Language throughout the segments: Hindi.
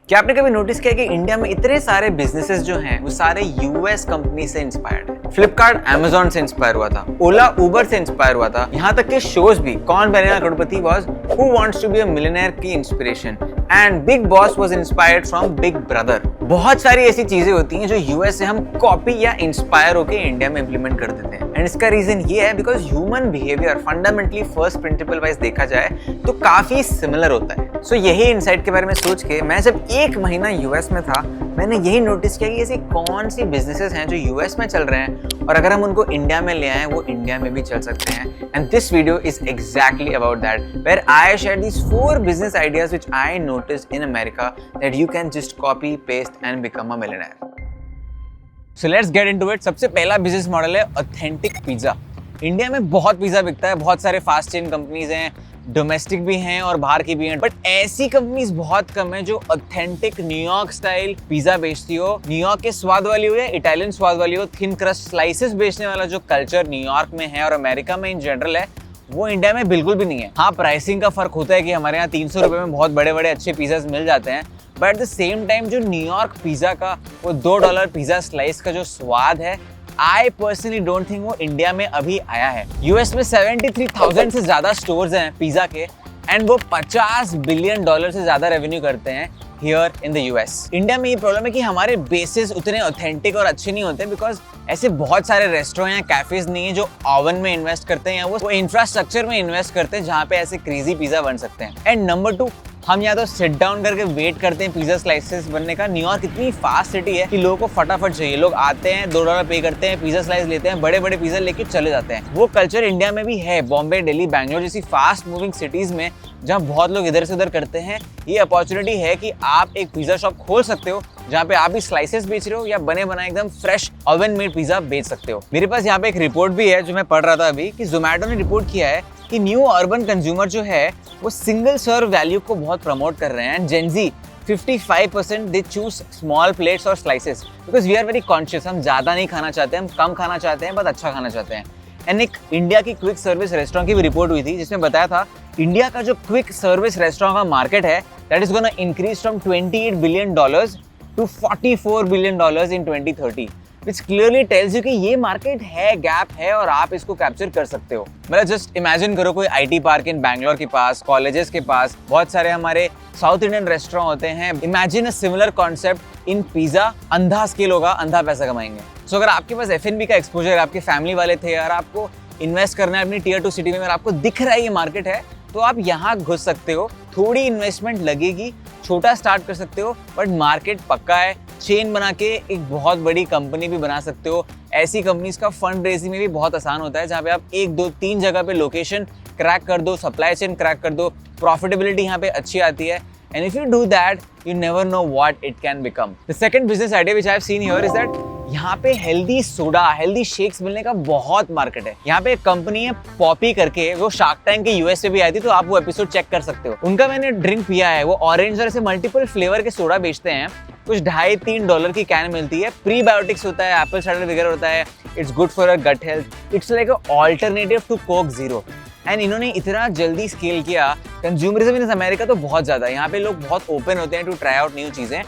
क्या आपने कभी नोटिस किया कि इंडिया में इतने सारे बिजनेसेस जो हैं वो सारे यूएस कंपनी से इंस्पायर्ड है। फ्लिपकार्ट अमेजोन से इंस्पायर हुआ था, ओला उबर से इंस्पायर हुआ था, यहाँ तक के शोज भी Kaun Banega Crorepati was Who Wants to B a Millionaire की inspiration, and Bigg Boss was inspired from Big Brother. बहुत सारी ऐसी चीजें होती हैं जो यूएस से हम कॉपी या इंस्पायर होकर इंडिया में इंप्लीमेंट कर देते हैं, एंड इसका रीजन ये है because human behaviour fundamentally first principle wise देखा जाए तो काफी सिमिलर होता है। सो यही इनसाइट के बारे में सोच के मैं जब 1 महीना यूएस में था, मैंने यही नोटिस किया कि ऐसी कौन सी बिजनेसेस हैं जो यूएस में चल रहे हैं और अगर हम उनको इंडिया में ले आए वो इंडिया में भी चल सकते हैं। And this video is exactly about that, where I share these 4 business ideas which I noticed in America that you can just copy paste and become a millionaire. So let's get into it. सबसे पहला बिजनेस मॉडल है ऑथेंटिक पिज्जा। इंडिया में बहुत पिज्जा बिकता है, बहुत सारे फास्ट चेन कंपनीज हैं, डोमेस्टिक भी हैं और बाहर की भी हैं, बट ऐसी कंपनीज बहुत कम है जो ऑथेंटिक न्यूयॉर्क स्टाइल पिज्जा बेचती हो। न्यूयॉर्क के स्वाद वाली हो या इटालियन स्वाद वाली हो, थिन क्रस्ट स्लाइसेस बेचने वाला जो कल्चर न्यूयॉर्क में है और अमेरिका में इन जनरल है, वो इंडिया में बिल्कुल भी नहीं है। हाँ, प्राइसिंग का फर्क होता है कि हमारे यहाँ 300 रुपए में बहुत बड़े बड़े अच्छे पिज्जा मिल जाते हैं, but at the same time जो न्यूयॉर्क पिज्जा का वो $2 पिज्जा स्लाइस का जो स्वाद है, आई पर्सनली डोंट थिंक वो इंडिया में अभी आया है। यूएस में 73,000 से ज्यादा स्टोर्स हैं पिज्जा के, एंड वो $50 बिलियन से ज्यादा रेवेन्यू करते हैं here in the US. India में ये प्रॉब्लम है कि हमारे बेसिस उतने ऑथेंटिक और अच्छे नहीं होते बिकॉज ऐसे बहुत सारे रेस्टोरेंट या कैफेज नहीं है जो ओवन में इन्वेस्ट करते हैं या वो इंफ्रास्ट्रक्चर में इन्वेस्ट करते हैं जहाँ पे ऐसे क्रेजी पिज्जा बन सकते हैं। एंड नंबर 2, हम या तो सिट डाउन करके वेट करते हैं पिज्जा स्लाइसेस बनने का। न्यूयॉर्क इतनी फास्ट सिटी है कि लोगों को फटाफट चाहिए, लोग आते हैं $2 पे करते हैं, पिज्जा स्लाइस लेते हैं, बड़े बड़े पिज्जा लेके चले जाते हैं। वो कल्चर इंडिया में भी है। बॉम्बे, दिल्ली, बैंगलोर जैसी फास्ट मूविंग सिटीज में जहाँ बहुत लोग इधर से उधर करते हैं, ये अपॉर्चुनिटी है कि आप एक पिज्जा शॉप खोल सकते हो जहाँ पे आप भी स्लाइसेस बेच रहे हो या बने बनाए एकदम फ्रेश ओवन मेड पिज्जा बेच सकते हो। मेरे पास यहाँ पे एक रिपोर्ट भी है जो मैं पढ़ रहा था अभी कि जोमैटो ने रिपोर्ट किया है कि न्यू अर्बन कंज्यूमर जो है वो सिंगल सर्व वैल्यू को बहुत प्रमोट कर रहे हैं। And Gen Z 55% they choose small plates और slices because we are very conscious. हम ज्यादा नहीं खाना चाहते, हम कम खाना चाहते हैं, बट अच्छा खाना चाहते हैं। एंड एक इंडिया की क्विक सर्विस रेस्टोरेंट की भी रिपोर्ट हुई थी जिसमें बताया था इंडिया का जो क्विक सर्विस रेस्टोरेंट का मार्केट है that is gonna increase from $28 billion to $44 billion in 2030, which clearly tells you कि ये मार्केट है, गैप है और आप इसको कैप्चर कर सकते हो। मतलब जस्ट इमेजिन करो कोई IT पार्क इन बैंगलोर के पास, कॉलेजेस के पास बहुत सारे हमारे साउथ इंडियन रेस्टोरेंट होते हैं। Imagine a similar concept in pizza. अंधा स्केल होगा, अंधा पैसा कमाएंगे। सो अगर आपके पास F&B का एक्सपोजर, आपके फैमिली वाले थे यार, आपको इन्वेस्ट करना है अपनी Tier 2 सिटी में और आपको दिख रहा है ये मार्केट है, तो आप यहाँ घुस सकते हो। थोड़ी इन्वेस्टमेंट लगेगी, छोटा स्टार्ट कर सकते हो, बट मार्केट पक्का है। चेन बना के एक बहुत बड़ी कंपनी भी बना सकते हो। ऐसी कंपनीज का फंड रेजिंग में भी बहुत आसान होता है जहाँ पे आप 1, 2, 3 जगह पे लोकेशन क्रैक कर दो, सप्लाई चेन क्रैक कर दो, प्रॉफिटेबिलिटी यहाँ पे अच्छी आती है। And if you do that you never know what it can become. The second business idea which I have seen here is that यहाँ पे हेल्दी सोडा, हेल्दी शेक्स मिलने का बहुत मार्केट है। यहाँ पे एक कंपनी है पॉपी करके, वो शार्क टैंक के यूएस से भी आई थी, तो आप वो एपिसोड चेक कर सकते हो। उनका मैंने ड्रिंक पिया है। वो ऑरेंज और ऐसे मल्टीपल फ्लेवर के सोडा बेचते हैं। कुछ $2.5-3 की कैन मिलती है। प्रीबायोटिक्स होता है, एप्पल साइडर वगैरह होता है। It's good for your gut health. It's like a alternative to Coke zero. And इन्होंने इतना जल्दी स्केल किया। कंज्यूमरिज्म इन अमेरिका तो बहुत ज्यादा है। यहाँ पे लोग बहुत ओपन होते हैं टू ट्राई आउट न्यू चीजें।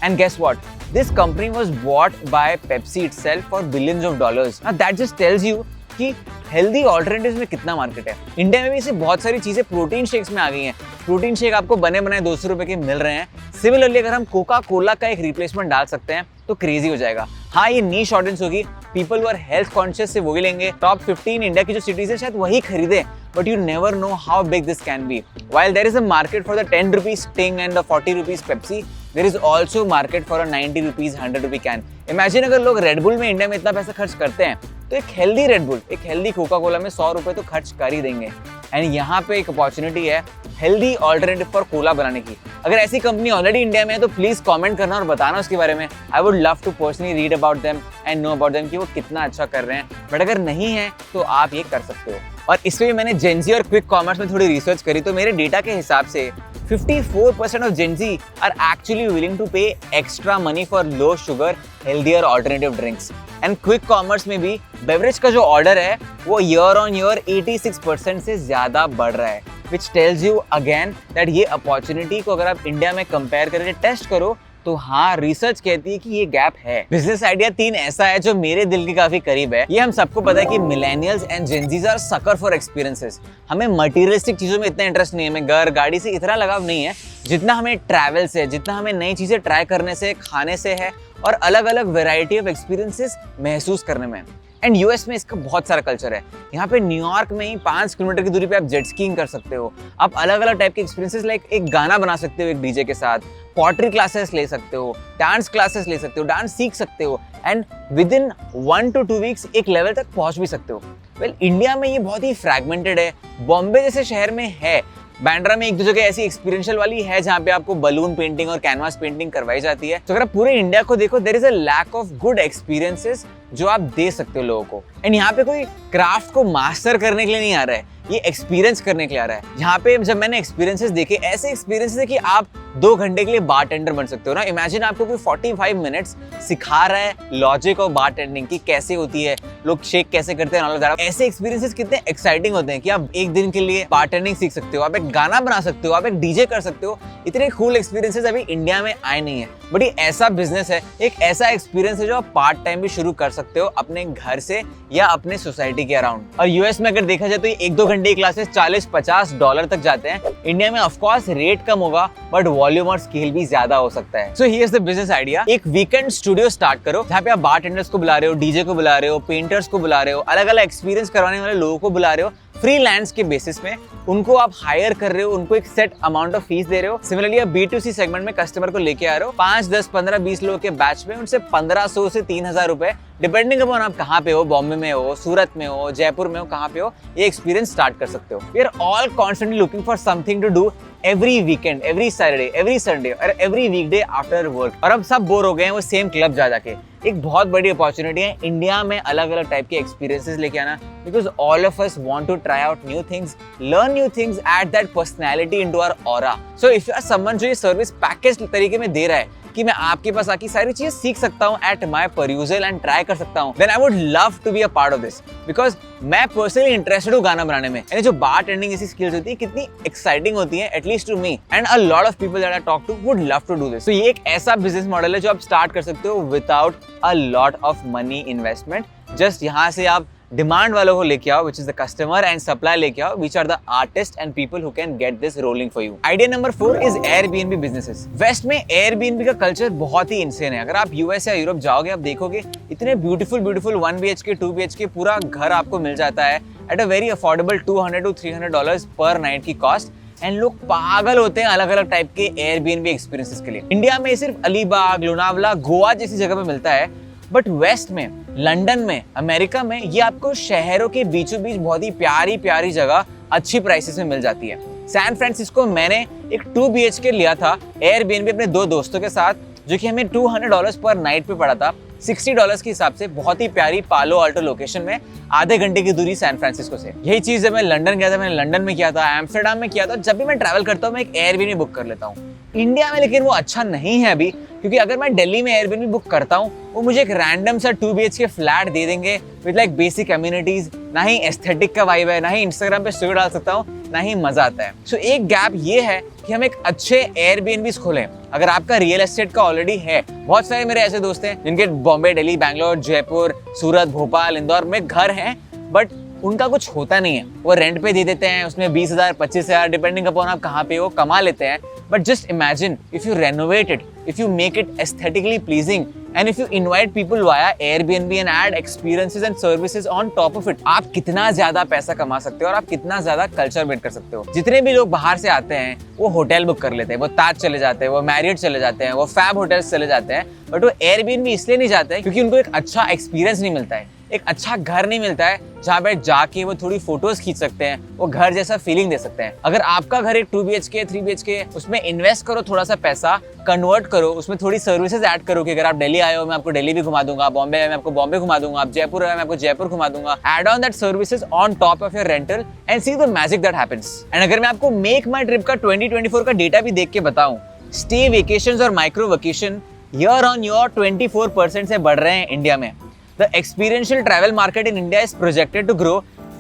And guess what, this company was bought by Pepsi itself for billions of dollars. Now that just tells you कि हेल्दी ऑल्टरनेटिव्स में कितना मार्केट है। इंडिया में भी इसे बहुत सारी चीजें प्रोटीन शेक्स में आ गई हैं। प्रोटीन शेक आपको बने बनाए $200 के मिल रहे हैं। सिमिलरली अगर हम कोका कोला का एक रिप्लेसमेंट डाल सकते हैं तो क्रेजी हो जाएगा। हाँ, ये नीश ऑडियंस होगी, people who are health conscious से वही लेंगे। टॉप 15 इंडिया की जो सिटीज है शायद वही खरीदे, but you never know how big this can be. While there is a market for the 10 rupees Sting and the 40 rupees Pepsi, there is also market for a 90 rupees 100 rupee can. Imagine अगर लोग रेड बुल में इंडिया में इतना पैसा खर्च करते हैं तो एक हेल्दी रेड बुल, एक हेल्दी कोका कोला में $100 तो खर्च कर ही देंगे। एंड यहाँ पे एक अपॉर्चुनिटी है हेल्दी ऑल्टरनेटिव फॉर कोला बनाने की। अगर ऐसी कंपनी ऑलरेडी इंडिया में है तो प्लीज कमेंट करना और बताना उसके बारे में। I would love to personally read about them and know about them कि वो कितना अच्छा कर रहे हैं। बट अगर नहीं है तो आप ये कर सकते हो। और इसमें भी मैंने जेनजी और क्विक कॉमर्स में थोड़ी रिसर्च करी तो मेरे डेटा के हिसाब से 54% of Gen Z are actually willing to pay extra money for low sugar, healthier alternative drinks. And quick commerce में भी beverage का जो order है वो year on year 86% से ज़्यादा बढ़ रहा है। which tells you again that ये अपॉर्चुनिटी को अगर आप इंडिया में कंपेयर करके टेस्ट करो तो हाँ, रिसर्च कहती है कि ये गैप है। बिजनेस आइडिया 3 ऐसा है जो मेरे दिल के काफी करीब है। ये हम सबको पता है कि millennials and Gen Zs are sucker for experiences. हमें मटेरियलिस्टिक चीजों में इतना इंटरेस्ट नहीं है, हमें घर गाड़ी से इतना लगाव नहीं है जितना हमें ट्रैवल से, जितना हमें नई चीजें ट्राई करने से, खाने से है और अलग अलग वेराइटी ऑफ एक्सपीरियंसेस महसूस करने में। एंड यूएस में इसका बहुत सारा कल्चर है। यहाँ पे न्यूयॉर्क में ही 5 किलोमीटर की दूरी पे आप जेट स्कीइंग कर सकते हो। आप अलग अलग टाइप के एक्सपीरियंसेस लाइक एक गाना बना सकते हो एक डीजे के साथ, पॉटरी क्लासेस ले सकते हो, डांस क्लासेस ले सकते हो, डांस सीख सकते हो and with in 1 to 2 weeks एक लेवल तक पहुंच भी सकते हो। वेल, इंडिया में ये बहुत ही फ्रैगमेंटेड है। बॉम्बे जैसे शहर में है, बांद्रा में एक दो जगह ऐसी एक्सपीरियंशियल वाली है जहाँ पे आपको बलून पेंटिंग और कैनवास पेंटिंग करवाई जाती है। तो अगर आप पूरे इंडिया को देखो, there is a lack of good experiences जो आप दे सकते हो लोगों को। एंड यहाँ पे कोई क्राफ्ट को मास्टर करने के लिए नहीं आ रहा है, ये एक्सपीरियंस करने के लिए आ रहा है। यहाँ पे जब मैंने एक्सपीरियंसेस देखे, ऐसे एक्सपीरियंसेस है कि आप 2 घंटे के लिए बारटेंडर बन सकते हो ना। इमेजिन आपको कोई 45 मिनट्स सिखा रहा है लॉजिक ऑफ बारटेंडिंग की कैसे होती है, लोग शेक कैसे करते हैं। ऐसे एक्सपीरियंसेस कितने एक्साइटिंग होते हैं कि आप एक दिन के लिए बारटेंडिंग सीख सकते हो, आप एक गाना बना सकते हो, आप एक डीजे कर सकते हो। इतने कूल एक्सपीरियंसेस अभी इंडिया में आए नहीं है। बट ये ऐसा बिजनेस है, एक ऐसा एक्सपीरियंस है जो आप पार्ट टाइम भी शुरू कर सकते हो अपने घर से या अपने सोसाइटी के अराउंड। और यूएस में अगर देखा जाए तो ये 1-2 घंटे की क्लासेस $40-50 तक जाते हैं। इंडिया में ऑफ कोर्स रेट कम होगा बट वॉल्यूम और स्केल भी ज्यादा हो सकता है। So here's the business idea. एक वीकेंड स्टूडियो स्टार्ट करो जहाँ पे आप बारटेंडर्स को बुला रहे हो, डीजे को बुला रहे हो, पेंटर्स को बुला रहे हो, अलग अलग एक्सपीरियंस करवाने वाले लोगों को बुला रहे हो। फ्रीलांस के बेसिस में उनको आप हायर कर रहे हो, उनको एक सेट अमाउंट ऑफ फीस दे रहे हो। सिमिलरली आप B2C सेगमेंट में कस्टमर को लेके आ रहे हो, 5, 10, 15, 20 लोगों के बैच में उनसे 1500 से 3000 रुपए डिपेंडिंग अपॉन आप कहाँ पे हो, बॉम्बे में हो, सूरत में हो, जयपुर में हो, कहाँ पे हो, ये एक्सपीरियंस स्टार्ट कर सकते हो। We are all constantly looking for something to do every weekend, every Saturday, every Sunday और एवरी वीकडे आफ्टर वर्क। और अब सब बोर हो गए हैं वो सेम क्लब जा जाके। एक बहुत बड़ी अपॉर्चुनिटी है इंडिया में अलग अलग टाइप के एक्सपीरियंसेस लेके आना, because all of us want to try out new things, learn new things, add that personality into our aura. So if you are someone जो ये सर्विस पैकेज तरीके में दे रहा है कि मैं आपके पास आके सारी चीजें सीख सकता हूँ at my perusal and try कर सकता हूँ, then I would love to B a part of this. Because मैं पर्सनली इंटरेस्टेड हूँ गाना बनाने में। यानी जो बारटेंडिंग जैसी स्किल्स होती है कितनी एक्साइटिंग होती है, at least to me and a lot of people that I talk to would love to do this. तो ये एक ऐसा बिजनेस मॉडल है जो आप स्टार्ट कर सकते हो without a lot of money investment. Just यहाँ से आप डिमांड वालों को लेके आओ, which is the customer, and supply लेके आओ, which are the artists and people who can get this rolling for you. Idea number 4 is Airbnb businesses. Waste में Airbnb का कल्चर बहुत ही इंसेन है। अगर आप यूएस या यूरोप जाओगे आप देखोगे इतने ब्यूटीफुल 1 BHK 2 BHK पूरा घर आपको मिल जाता है at a very affordable $200 to $300 पर नाइट की कॉस्ट। एंड लोग पागल होते हैं अलग अलग टाइप के Airbnb एक्सपीरियंसेस के लिए। इंडिया में सिर्फ अलीबाग, लोनावला, गोवा जैसी जगह पे मिलता है, बट वेस्ट में, लंदन में, अमेरिका में ये आपको शहरों के बीचों बीच बहुत ही प्यारी प्यारी जगह अच्छी प्राइसेस में मिल जाती है। सैन फ्रांसिस्को मैंने एक 2 BHK लिया था Airbnb अपने 2 दोस्तों के साथ, जो कि हमें $200 पर नाइट पे पड़ा था। $60 के हिसाब से बहुत ही प्यारी पालो आल्टो लोकेशन में, आधे घंटे की दूरी सैन फ्रांसिस्को से। यही चीज जब मैं लंदन गया था, मैंने लंदन में किया था, एम्स्टर्डम में किया था। जब भी मैं ट्रैवल करता हूँ मैं एक Airbnb बुक कर लेता हूँ। इंडिया में लेकिन वो अच्छा नहीं है अभी, क्योंकि अगर मैं दिल्ली में Airbnb बुक करता हूँ वो मुझे एक रैंडम सा 2 BHK फ्लैट दे देंगे विद लाइक बेसिक एम्यूनिटीज। ना ही एस्थेटिक का वाइब है, ना ही इंस्टाग्राम पे स्टोरी डाल सकता हूँ, ना ही मजा आता है। सो एक गैप ये है कि हम एक अच्छे Airbnbs खोलें। अगर आपका रियल एस्टेट का ऑलरेडी है, बहुत सारे मेरे ऐसे दोस्त हैं जिनके बॉम्बे, दिल्ली, बैंगलोर, जयपुर, सूरत, भोपाल, इंदौर में घर हैं, बट उनका कुछ होता नहीं है। वो रेंट पे दे देते हैं, उसमें 20,000 25,000 डिपेंडिंग अपॉन आप कहाँ पे हो कमा लेते हैं। But just imagine if you renovate it, if you make it aesthetically pleasing and if you invite people via Airbnb and add experiences and services on top of it, आप कितना ज्यादा पैसा कमा सकते हो और आप कितना ज्यादा कल्चर बिल्ड कर सकते हो। जितने भी लोग बाहर से आते हैं वो होटल बुक कर लेते हैं, वो ताज चले जाते हैं, वो मैरियट चले जाते हैं, वो फैब होटल्स चले जाते हैं, बट वो Airbnb इसलिए नहीं जाते हैं क्योंकि उनको एक अच्छा एक्सपीरियंस नहीं मिलता है, एक अच्छा घर नहीं मिलता है जहाँ पे जाके वो थोड़ी फोटोज खींच सकते हैं, वो घर जैसा फीलिंग दे सकते हैं। अगर आपका घर एक 2 BHK 3 BHK, उसमें इन्वेस्ट करो, थोड़ा सा पैसा कन्वर्ट करो, उसमें थोड़ी सर्विसेज ऐड करो कि अगर आप दिल्ली आए हो मैं आपको दिल्ली भी घुमा दूंगा, बॉम्बे है मैं आपको बॉम्बे घुमा दूंगा, आप जयपुर है मैं आपको जयपुर घुमा दूंगा। Add on that services on top of your rental and see the magic that happens. And अगर मैं आपको मेक माई ट्रिप का 2024 का डेटा भी देख के बताऊं, स्टे वेकेशंस और micro vacation year on year 24% से बढ़ रहे हैं इंडिया में। The experiential travel market in India is projected to grow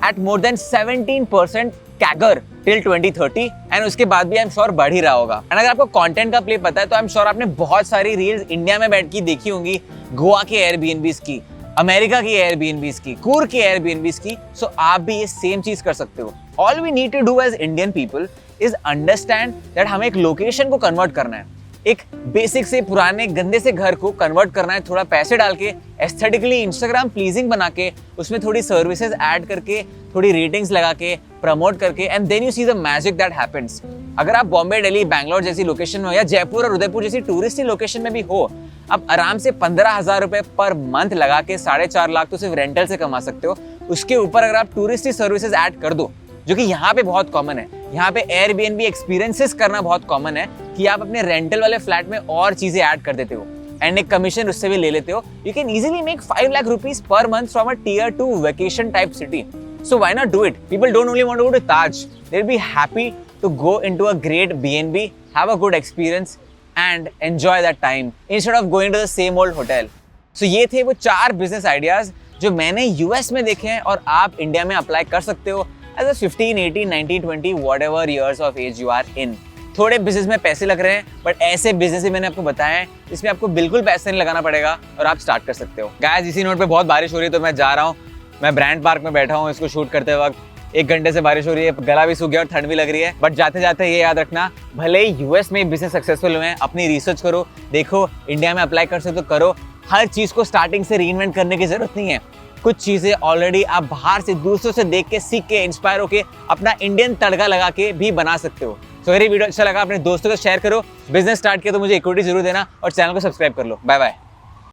at more than 17% CAGR till 2030 and उसके बाद भी आई एम श्योर बढ़ ही रहा होगा। एंड अगर आपको कंटेंट का प्ले पता है तो आई एम श्योर आपने बहुत सारी रील्स इंडिया में बैठ के देखी होंगी, गोवा के एयरबीएनबीज की, अमेरिका की एयरबीएनबीज की, कूर्ग की एयरबीएनबीज की। सो आप भी ये सेम चीज कर सकते हो। All we need to do as Indian people is understand that हमें एक लोकेशन को कन्वर्ट करना है, एक बेसिक से पुराने गंदे से घर को कन्वर्ट करना है, थोड़ा पैसे डाल के एस्थेटिकली इंस्टाग्राम प्लीजिंग बना के उसमें थोड़ी सर्विसेज ऐड करके, थोड़ी रेटिंग्स लगा के, प्रमोट करके, and then you see the magic that happens. अगर आप बॉम्बे, दिल्ली, बैंगलोर जैसी लोकेशन में हो या जयपुर और उदयपुर जैसी टूरिस्टी लोकेशन में भी हो, आप आराम से 15,000 रुपए पर मंथ लगा के 4.5 लाख तो सिर्फ रेंटल से कमा सकते हो। उसके ऊपर अगर आप टूरिस्टी सर्विसेज ऐड कर दो, जो कि यहाँ पे बहुत कॉमन है, यहाँ पे एयरबीएनबी एक्सपीरियंसेस करना बहुत कॉमन है कि आप अपने रेंटल वाले फ्लैट में और चीजें ऐड कर देते हो एंड एक कमीशन उससे भी ले लेते हो। You can easily make 5 lakh rupees per month from a tier 2 vacation type city. So why not do it? People don't only want to go to Taj. They'll be happy to go into a great B&B, have a good experience and enjoy that time instead of going to the same old hotel. So ये थे वो 4 business ideas जो मैंने US में देखे हैं और आप इंडिया में अप्लाई कर सकते हो as a 15, 18, 19, 20, whatever years of age you are in. थोड़े बिजनेस में पैसे लग रहे हैं, बट ऐसे बिजनेस ही मैंने आपको बताया है इसमें आपको बिल्कुल पैसे नहीं लगाना पड़ेगा और आप स्टार्ट कर सकते हो। गाइस, इसी नोट पे बहुत बारिश हो रही है तो मैं जा रहा हूँ। मैं ब्रांड पार्क में बैठा हूँ इसको शूट करते वक्त। 1 घंटे से बारिश हो रही है, गला भी सूख गया और ठंड भी लग रही है। बट जाते जाते ये याद रखना, भले ही यूएस में बिजनेस सक्सेसफुल हुए हैं, अपनी रिसर्च करो, देखो इंडिया में अप्लाई कर सकते हो तो करो। हर चीज को स्टार्टिंग से रीइन्वेंट करने की जरूरत नहीं है। कुछ चीजें ऑलरेडी आप बाहर से दूसरों से देख के, सीख के, इंस्पायर होके अपना इंडियन तड़का लगा के भी बना सकते हो। तो अगर ये वीडियो अच्छा लगा अपने दोस्तों को शेयर करो। बिजनेस स्टार्ट किया तो मुझे इक्विटी जरूर देना और चैनल को सब्सक्राइब कर लो। Bye bye.